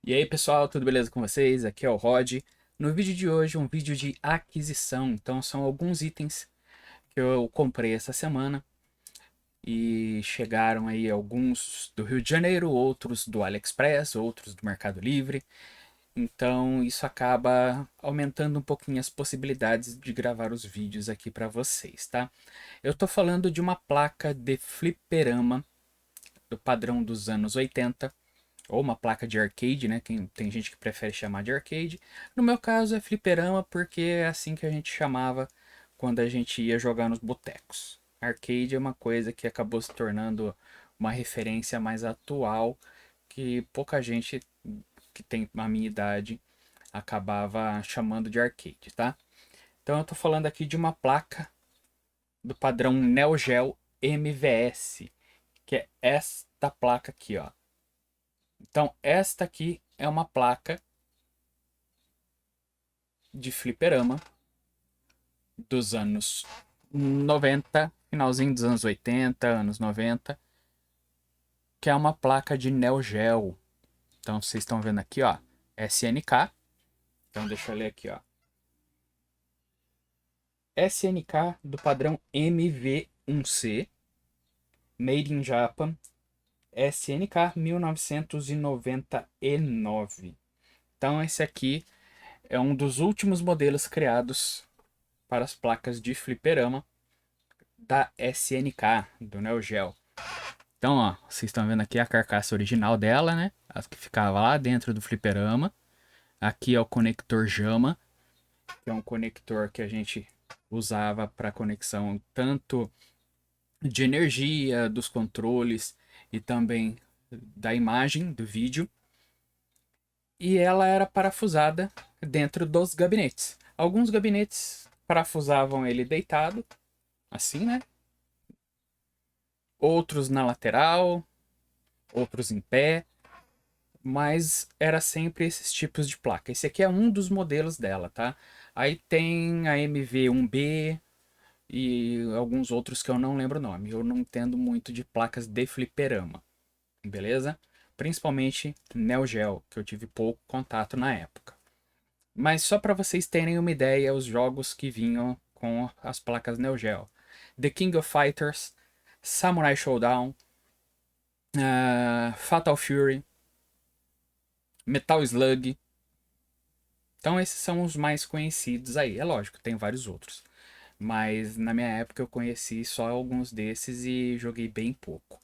E aí pessoal, tudo beleza com vocês? Aqui é o Rod. No vídeo de hoje, um vídeo de aquisição. Então são alguns itens que eu comprei essa semana e chegaram aí alguns do Rio de Janeiro, outros do AliExpress, outros do Mercado Livre. Então isso acaba aumentando um pouquinho as possibilidades de gravar os vídeos aqui para vocês, tá? Eu tô falando de uma placa de fliperama do padrão dos anos 80 ou uma placa de arcade, né? Tem gente que prefere chamar de arcade. No meu caso é fliperama porque é assim que a gente chamava quando a gente ia jogar nos botecos. Arcade é uma coisa que acabou se tornando uma referência mais atual que pouca gente que tem a minha idade acabava chamando de arcade, tá? Então eu tô falando aqui de uma placa do padrão Neo Geo MVS, que é esta placa aqui, ó. Então, esta aqui é uma placa de fliperama dos anos 90, finalzinho dos anos 80, anos 90, que é uma placa de Neo Geo. Então, vocês estão vendo aqui, ó, SNK. Então, deixa eu ler aqui, ó. SNK do padrão MV1C, Made in Japan, SNK 1999. Então, esse aqui é um dos últimos modelos criados para as placas de fliperama da SNK, do Neo Geo. Então, ó, vocês estão vendo aqui a carcaça original dela, né? A que ficava lá dentro do fliperama. Aqui é o conector JAMA, que é um conector que a gente usava para conexão tanto de energia, dos controles e também da imagem, do vídeo. E ela era parafusada dentro dos gabinetes. Alguns gabinetes parafusavam ele deitado, assim, né? Outros na lateral, outros em pé, mas era sempre esses tipos de placa. Esse aqui é um dos modelos dela, tá? Aí tem a MV1B e alguns outros que eu não lembro o nome. Eu não entendo muito de placas de fliperama, beleza? Principalmente Neo Geo, que eu tive pouco contato na época. Mas só para vocês terem uma ideia, os jogos que vinham com as placas Neo Geo: The King of Fighters, Samurai Showdown, Fatal Fury, Metal Slug. Então esses são os mais conhecidos aí. É lógico, tem vários outros. Mas na minha época eu conheci só alguns desses e joguei bem pouco.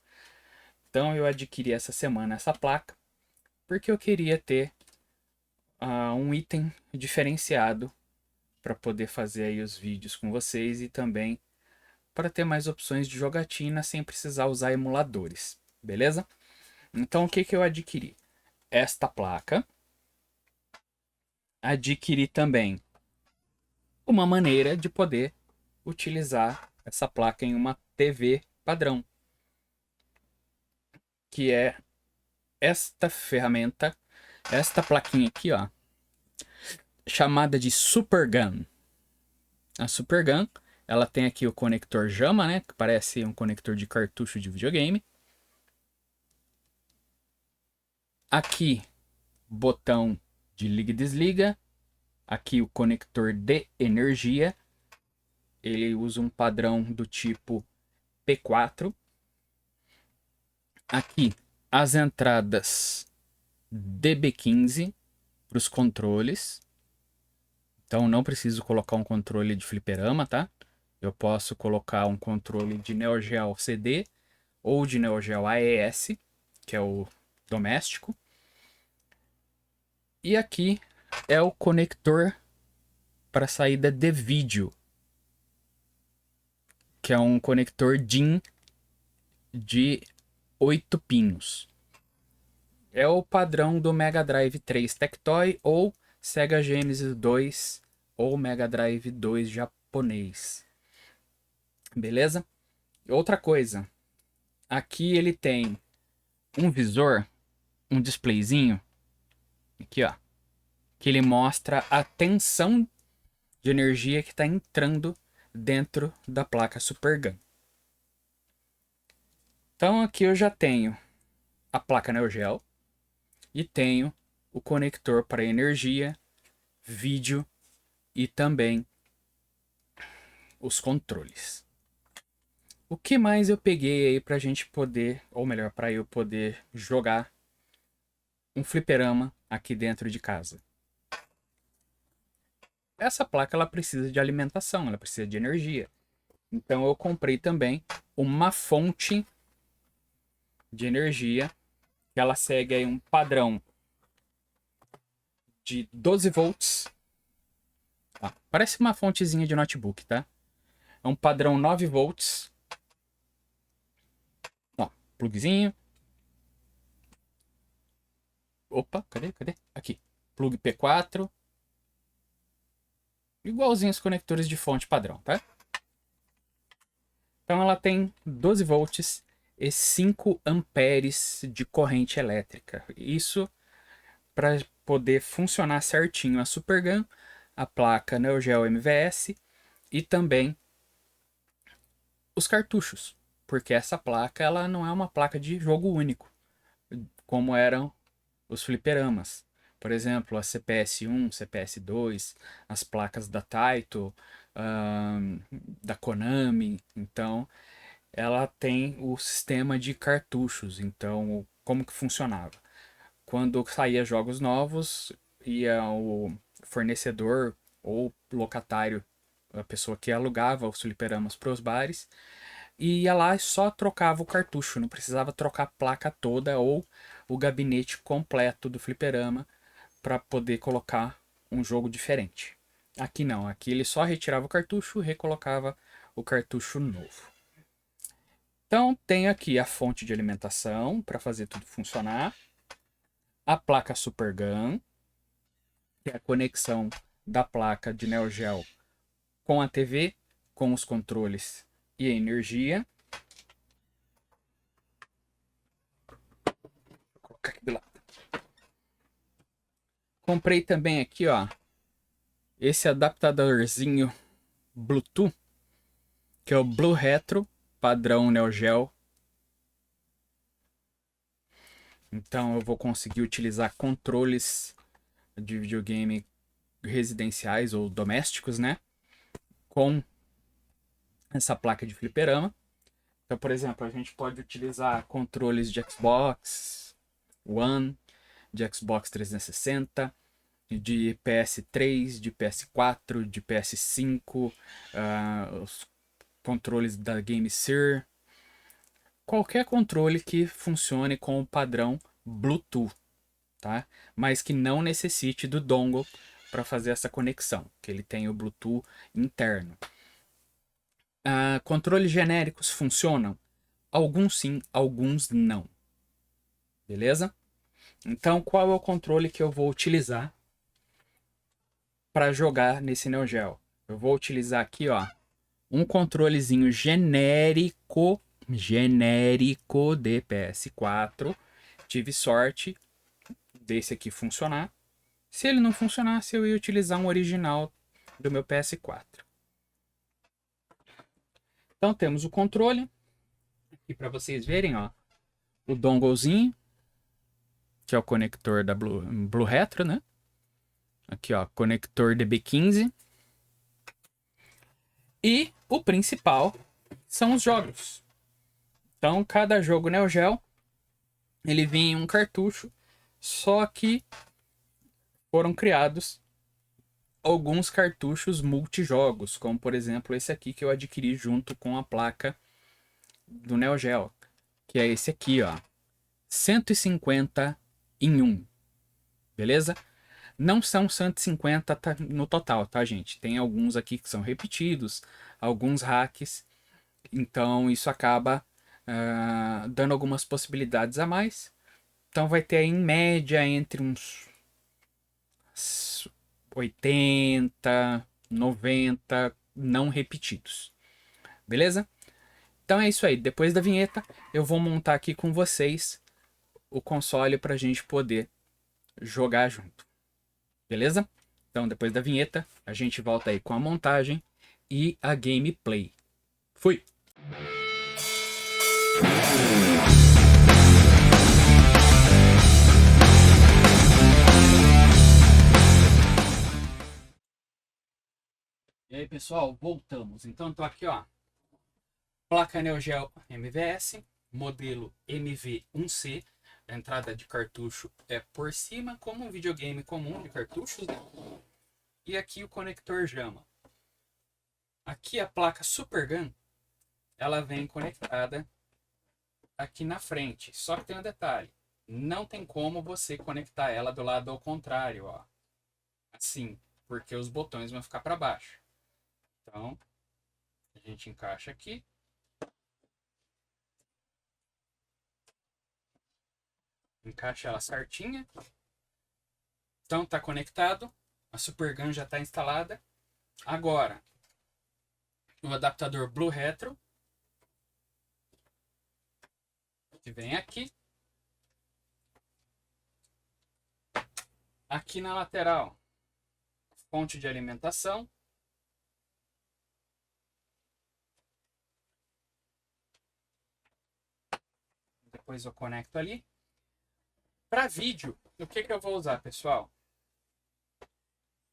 Então eu adquiri essa semana essa placa porque eu queria ter um item diferenciado para poder fazer aí os vídeos com vocês e também para ter mais opções de jogatina sem precisar usar emuladores, beleza? Então o que que eu adquiri? Esta placa. Adquiri também uma maneira de poder utilizar essa placa em uma TV padrão, que é esta ferramenta, esta plaquinha aqui, ó, chamada de Super Gun. A Super Gun, ela tem aqui o conector JAMA, né, que parece um conector de cartucho de videogame. Aqui, botão de liga e desliga. Aqui o conector de energia. Ele usa um padrão do tipo P4. Aqui as entradas DB15 para os controles. Então não preciso colocar um controle de fliperama, tá? Eu posso colocar um controle de Neo Geo CD ou de Neo Geo AES, que é o doméstico. E aqui é o conector para saída de vídeo, que é um conector DIN de 8 pinos. É o padrão do Mega Drive 3 Tectoy ou Sega Genesis 2 ou Mega Drive 2 japonês. Beleza? Outra coisa, aqui ele tem um visor, um displayzinho, aqui ó, que ele mostra a tensão de energia que está entrando dentro da placa Super Gun. Então aqui eu já tenho a placa Neo Geo e tenho o conector para energia, vídeo e também os controles. O que mais eu peguei aí pra gente poder, ou melhor, para eu poder jogar um fliperama aqui dentro de casa? Essa placa ela precisa de alimentação, ela precisa de energia. Então eu comprei também uma fonte de energia que ela segue aí um padrão de 12 volts. Tá? Parece uma fontezinha de notebook, tá? É um padrão 9 volts. Ó, plugzinho. Opa, cadê? Aqui. Plug P4. Igualzinho os conectores de fonte padrão, tá? Então ela tem 12 volts e 5 amperes de corrente elétrica. Isso para poder funcionar certinho a Supergun, a placa Neo Geo MVS e também os cartuchos, porque essa placa ela não é uma placa de jogo único, como eram os fliperamas. Por exemplo, a CPS-1, CPS-2, as placas da Taito, da Konami. Então, ela tem o sistema de cartuchos. Então, como que funcionava? Quando saía jogos novos, ia o fornecedor ou locatário, a pessoa que alugava os fliperamas para os bares, e ia lá e só trocava o cartucho, não precisava trocar a placa toda ou o gabinete completo do fliperama para poder colocar um jogo diferente. Aqui não, aqui ele só retirava o cartucho e recolocava o cartucho novo. Então tem aqui a fonte de alimentação para fazer tudo funcionar, a placa Supergun, que é a conexão da placa de Neo Geo com a TV, com os controles e a energia. Vou colocar aqui do lado. Comprei também aqui, ó, esse adaptadorzinho Bluetooth, que é o Blue Retro, padrão Neo Geo. Então eu vou conseguir utilizar controles de videogame residenciais ou domésticos, né? Com essa placa de fliperama. Então, por exemplo, a gente pode utilizar controles de Xbox One, de Xbox 360, de PS3, de PS4, de PS5, os controles da GameSir. Qualquer controle que funcione com o padrão Bluetooth, tá? Mas que não necessite do dongle para fazer essa conexão, que ele tem o Bluetooth interno. Controles genéricos funcionam? Alguns sim, alguns não. Beleza? Então, qual é o controle que eu vou utilizar para jogar nesse Neo Geo? Eu vou utilizar aqui, ó, um controlezinho genérico de PS4. Tive sorte desse aqui funcionar. Se ele não funcionasse, eu ia utilizar um original do meu PS4. Então temos o controle. Aqui para vocês verem, ó, o donglezinho, que é o conector da Blue Retro, né? Aqui, ó, conector DB15. E o principal são os jogos. Então, cada jogo Neo Geo, ele vinha em um cartucho, só que foram criados alguns cartuchos multijogos, como por exemplo esse aqui que eu adquiri junto com a placa do Neo Geo, que é esse aqui, ó, 150 em 1, beleza? Não são 150 no total, tá, gente? Tem alguns aqui que são repetidos, alguns hacks, então isso acaba dando algumas possibilidades a mais. Então vai ter em média entre uns 80, 90 não repetidos. Beleza? Então é isso aí. Depois da vinheta, eu vou montar aqui com vocês o console para a gente poder jogar junto. Beleza? Então depois da vinheta, a gente volta aí com a montagem e a gameplay. Fui! E aí, pessoal, voltamos. Então, tô aqui, ó. Placa Neo Geo MVS, modelo MV1C. A entrada de cartucho é por cima, como um videogame comum de cartuchos, né? E aqui o conector JAMA. Aqui a placa Super Gun, ela vem conectada aqui na frente. Só que tem um detalhe. Não tem como você conectar ela do lado ao contrário, ó. Assim, porque os botões vão ficar para baixo. Então, a gente encaixa aqui. Encaixa ela certinha. Então tá conectado. A Super Gun já está instalada. Agora, o adaptador Blue Retro, que vem aqui. Aqui na lateral, fonte de alimentação. Depois eu conecto ali. Para vídeo, o que eu vou usar, pessoal?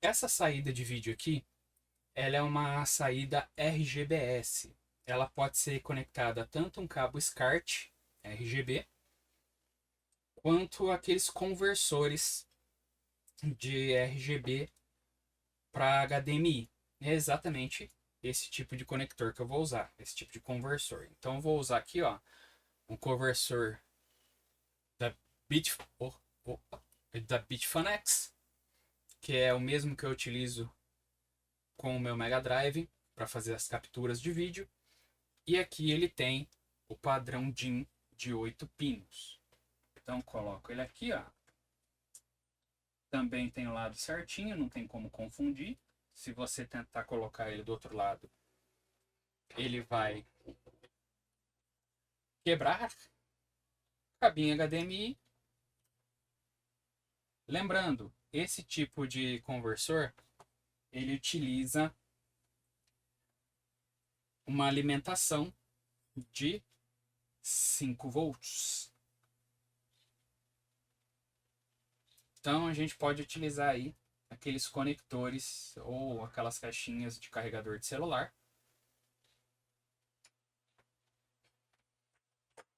Essa saída de vídeo aqui, ela é uma saída RGBS. Ela pode ser conectada a tanto um cabo SCART RGB, quanto aqueles conversores de RGB para HDMI. É exatamente esse tipo de conector que eu vou usar, esse tipo de conversor. Então eu vou usar aqui, ó, um conversor da da Bitfinex, que é o mesmo que eu utilizo com o meu Mega Drive para fazer as capturas de vídeo. E aqui ele tem o padrão DIN de 8 pinos. Então coloco ele aqui, ó. Também tem o lado certinho, não tem como confundir. Se você tentar colocar ele do outro lado, ele vai quebrar. Cabinho HDMI. Lembrando, esse tipo de conversor, ele utiliza uma alimentação de 5 volts. Então a gente pode utilizar aí aqueles conectores ou aquelas caixinhas de carregador de celular.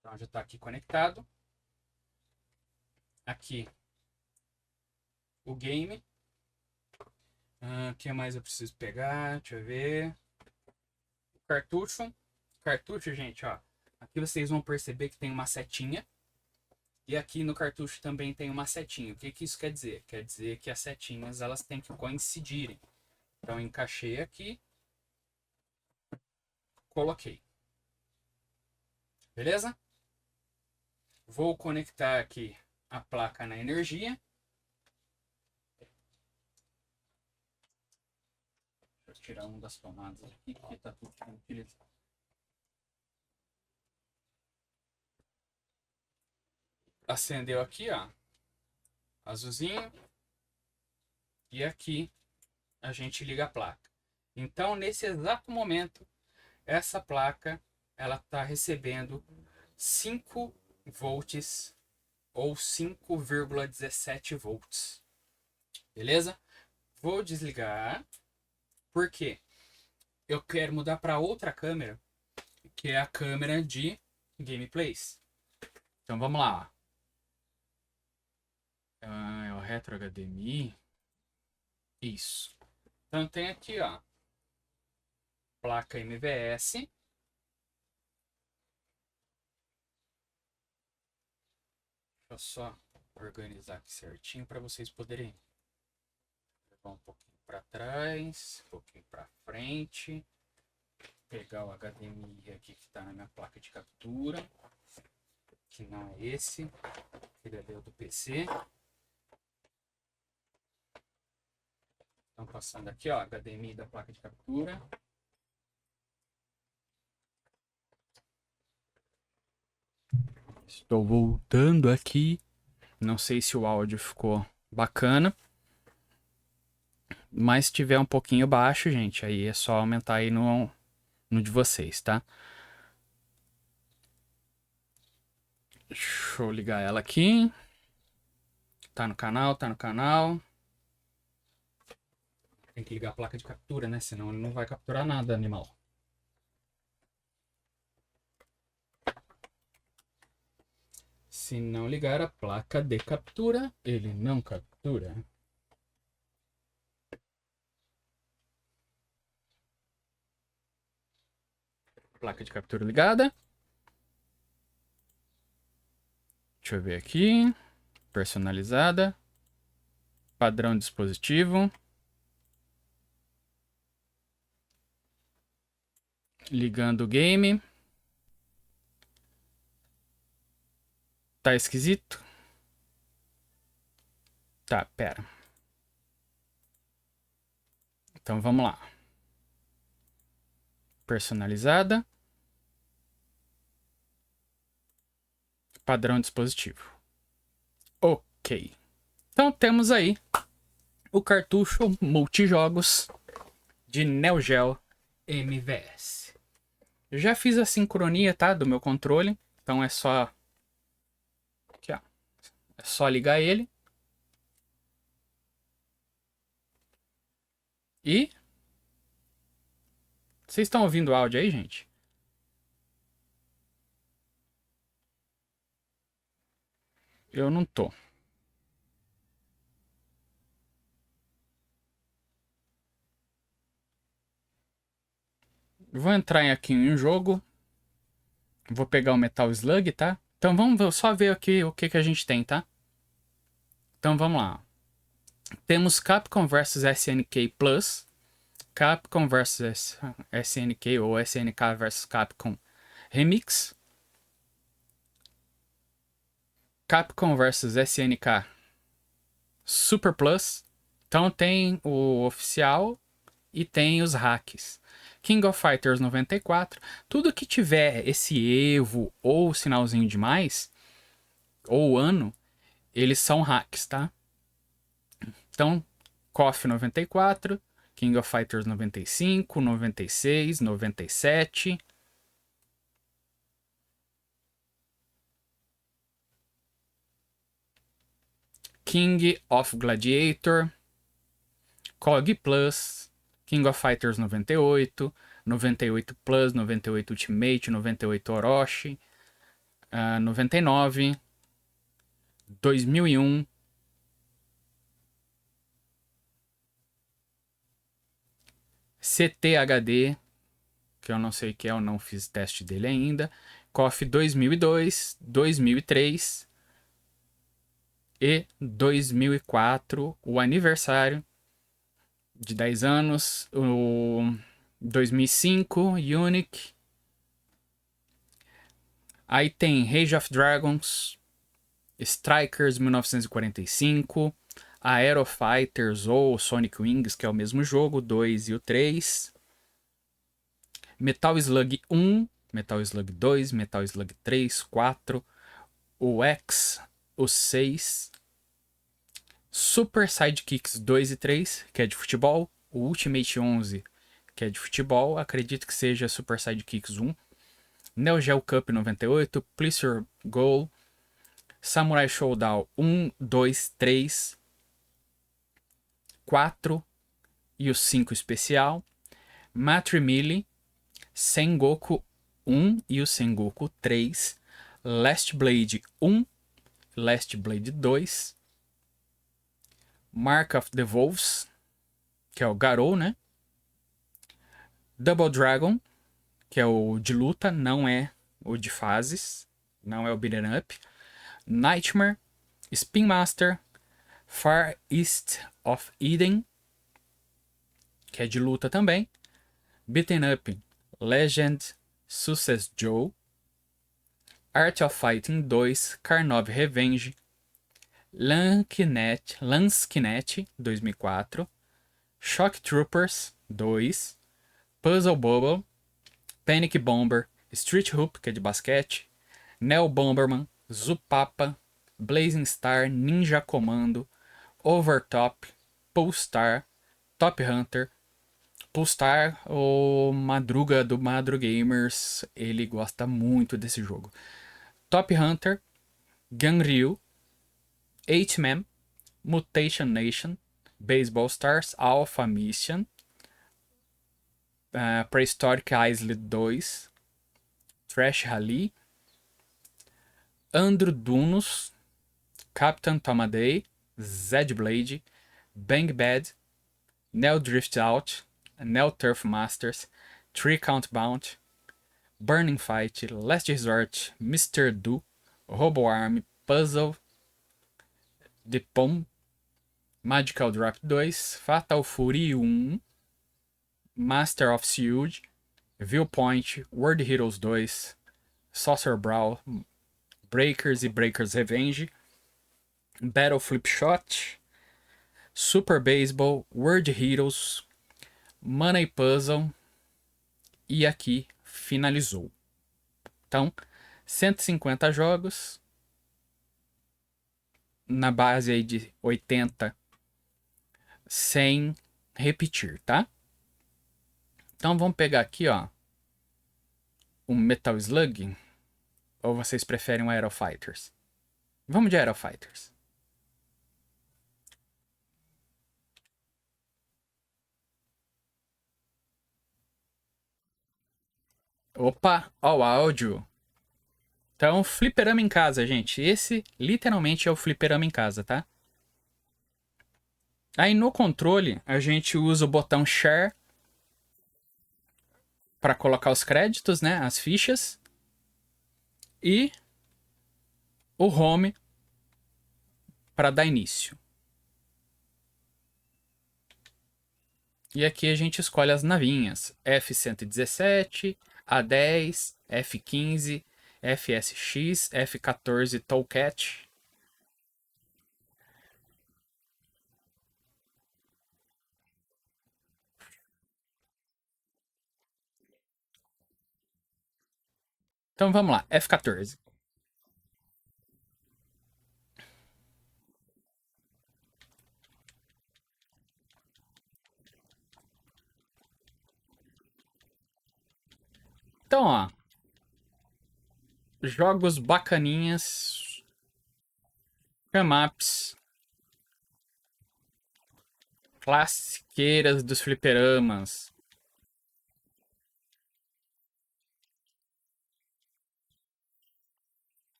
Então já está aqui conectado. Aqui o game. O que mais eu preciso pegar? Deixa eu ver. O cartucho. Cartucho, gente, ó. Aqui vocês vão perceber que tem uma setinha. E aqui no cartucho também tem uma setinha. O que isso quer dizer? Quer dizer que as setinhas elas têm que coincidirem. Então eu encaixei aqui. Coloquei. Beleza? Vou conectar aqui a placa na energia. Deixa eu tirar uma das tomadas aqui, porque está tudo utilizado. Acendeu aqui, ó. Azulzinho. E aqui a gente liga a placa. Então, nesse exato momento, essa placa ela está recebendo 5 volts ou 5,17 volts. Beleza? Vou desligar. Por quê? Eu quero mudar para outra câmera, que é a câmera de gameplays. Então vamos lá. É o Retro HDMI. Isso. Então tem aqui, ó, placa MVS. Deixa eu só organizar aqui certinho para vocês poderem levar um pouquinho para trás, um pouquinho para frente. Pegar o HDMI aqui que está na minha placa de captura, que não é esse, ele é o do PC. Então passando aqui, ó, HDMI da placa de captura. Estou voltando aqui. Não sei se o áudio ficou bacana. Mas se tiver um pouquinho baixo, gente, aí é só aumentar aí no de vocês, tá? Deixa eu ligar ela aqui. Tá no canal, tá no canal. Tem que ligar a placa de captura, né? Senão ele não vai capturar nada, animal. Se não ligar a placa de captura, ele não captura. Placa de captura ligada. Deixa eu ver aqui. Personalizada. Padrão dispositivo. Ligando o game. Tá esquisito? Tá, pera. Então vamos lá. Personalizada. Padrão dispositivo. Ok. Então temos aí o cartucho multijogos de Neo Geo MVS. Eu já fiz a sincronia, tá, do meu controle. Então é só... Aqui, ó. É só ligar ele. E... Vocês estão ouvindo o áudio aí, gente? Eu não tô. Vou entrar aqui em um jogo. Vou pegar o Metal Slug, tá? Então vamos só ver aqui o que a gente tem, tá? Então vamos lá. Temos Capcom vs SNK Plus. Capcom vs SNK ou SNK vs Capcom Remix. Capcom vs SNK Super Plus. Então tem o oficial e tem os hacks. King of Fighters 94. Tudo que tiver esse Evo ou sinalzinho de mais, ou ano, eles são hacks, tá? Então, KOF 94, King of Fighters 95, 96, 97. King of Gladiator, COG Plus, King of Fighters 98, 98 Plus, 98 Ultimate, 98 Orochi, 99, 2001, CTHD, que eu não sei o que é, eu não fiz teste dele ainda, KOF 2002, 2003 e 2004, o aniversário de 10 anos, o 2005, Unique. Aí tem Rage of Dragons, Strikers 1945, Aero Fighters ou Sonic Wings, que é o mesmo jogo, 2 e o 3. Metal Slug 1, Metal Slug 2, Metal Slug 3, 4, o X, o 6, Super Sidekicks 2 e 3, que é de futebol, o Ultimate 11, que é de futebol, acredito que seja Super Sidekicks 1, Neo Geo Cup 98, Please Your Goal, Samurai Showdown 1, 2, 3, 4 e o 5 especial, Matrimili, Sengoku 1 e o Sengoku 3, Last Blade 1, Last Blade 2, Mark of the Wolves, que é o Garou, né? Double Dragon, que é o de luta, não é o de fases, não é o beat'em up. Nightmare, Spin Master, Far East of Eden, que é de luta também. Beaten Up, Legend, Success Joe, Art of Fighting 2, Karnov Revenge, Lanskinet 2004, Shock Troopers 2, Puzzle Bobble, Panic Bomber, Street Hoop, que é de basquete, Neo Bomberman, Zupapa, Blazing Star, Ninja Commando, Overtop, Pulstar, Top Hunter. Pulstar, o Madruga do Madrugamers, ele gosta muito desse jogo. Top Hunter, Ganryu, H-Man, Mutation Nation, Baseball Stars, Alpha Mission, Prehistoric Island 2, Trash Rally, Andro Dunos, Captain Tomaday, Zed Blade, Bang Bad, Neo Drift Out, Neo Turf Masters, Tree Count Bound, Burning Fight, Last Resort, Mr. Do, Robo Arm, Puzzle, The Pom, Magical Drop 2, Fatal Fury 1, Master of Shield, Viewpoint, World Heroes 2, Saucer Brawl, Breakers e Breakers Revenge, Battle Flip Shot, Super Baseball, World Heroes, Money Puzzle e aqui finalizou. Então, 150 jogos na base aí de 80 sem repetir, tá? Então vamos pegar aqui, ó, um Metal Slug, ou vocês preferem um Aero Fighters? Vamos de Aero Fighters. Opa, ó o áudio. Então, fliperama em casa, gente. Esse literalmente é o fliperama em casa, tá? Aí no controle, a gente usa o botão Share para colocar os créditos, né? As fichas. E o Home para dar início. E aqui a gente escolhe as navinhas. F-117, A-10, F-15, FSX, F-14 Towcat. Então vamos lá, F-14. Então, ó, jogos bacaninhas, Camaps, classiqueiras dos fliperamas.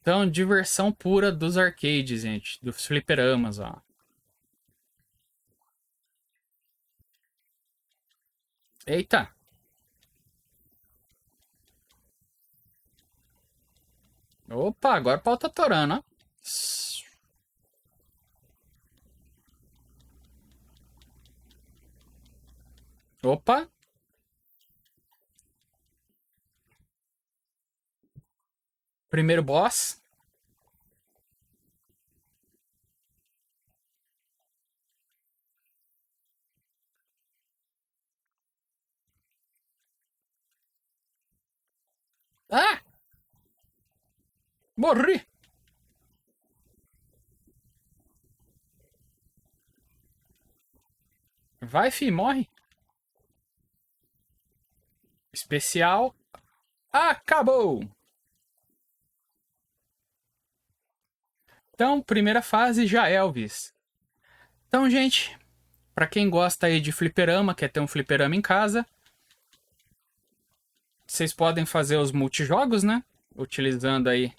Então, diversão pura dos arcades, gente, dos fliperamas, ó. Eita! Opa, agora o pau tá torando, ó. Opa! Primeiro boss. Ah! Morri! Vai, fi, morre. Especial. Acabou! Então, primeira fase já Elvis. Então, gente, pra quem gosta aí de fliperama, quer ter um fliperama em casa, vocês podem fazer os multijogos, né? Utilizando aí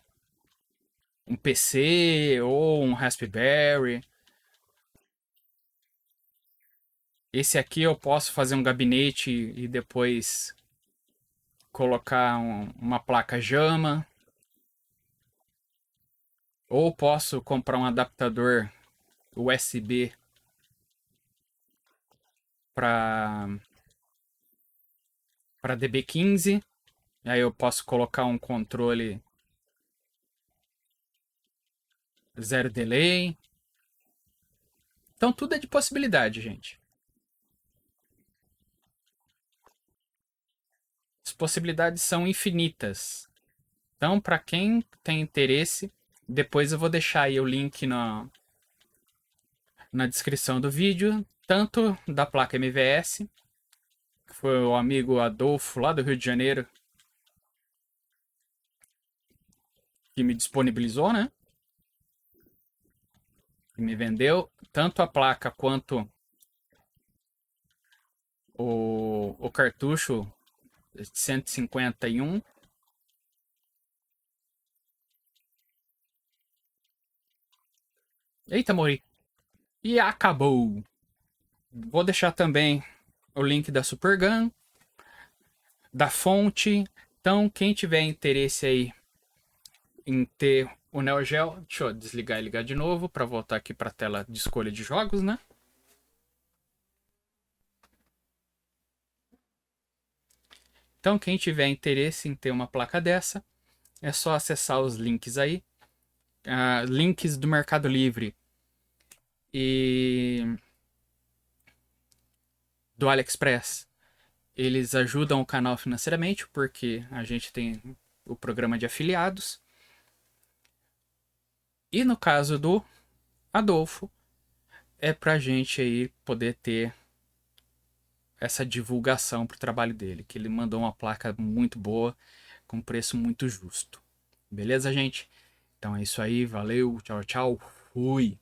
um PC ou um Raspberry. Esse aqui eu posso fazer um gabinete e depois colocar uma placa JAMA. Ou posso comprar um adaptador USB para DB15. Aí eu posso colocar um controle zero delay. Então tudo é de possibilidade, gente. As possibilidades são infinitas. Então, para quem tem interesse, depois eu vou deixar aí o link na descrição do vídeo, tanto da placa MVS, que foi o amigo Adolfo lá do Rio de Janeiro que me disponibilizou, né? Que me vendeu tanto a placa quanto o cartucho 151. Eita, morri. E acabou. Vou deixar também o link da Supergun, da fonte. Então, quem tiver interesse aí em ter o Neo Geo, deixa eu desligar e ligar de novo para voltar aqui para a tela de escolha de jogos, né? Então, quem tiver interesse em ter uma placa dessa, é só acessar os links aí, links do Mercado Livre e do AliExpress. Eles ajudam o canal financeiramente, porque a gente tem o programa de afiliados. E no caso do Adolfo, é pra gente aí poder ter essa divulgação pro trabalho dele, que ele mandou uma placa muito boa, com preço muito justo. Beleza, gente? Então é isso aí, valeu, tchau, tchau, fui!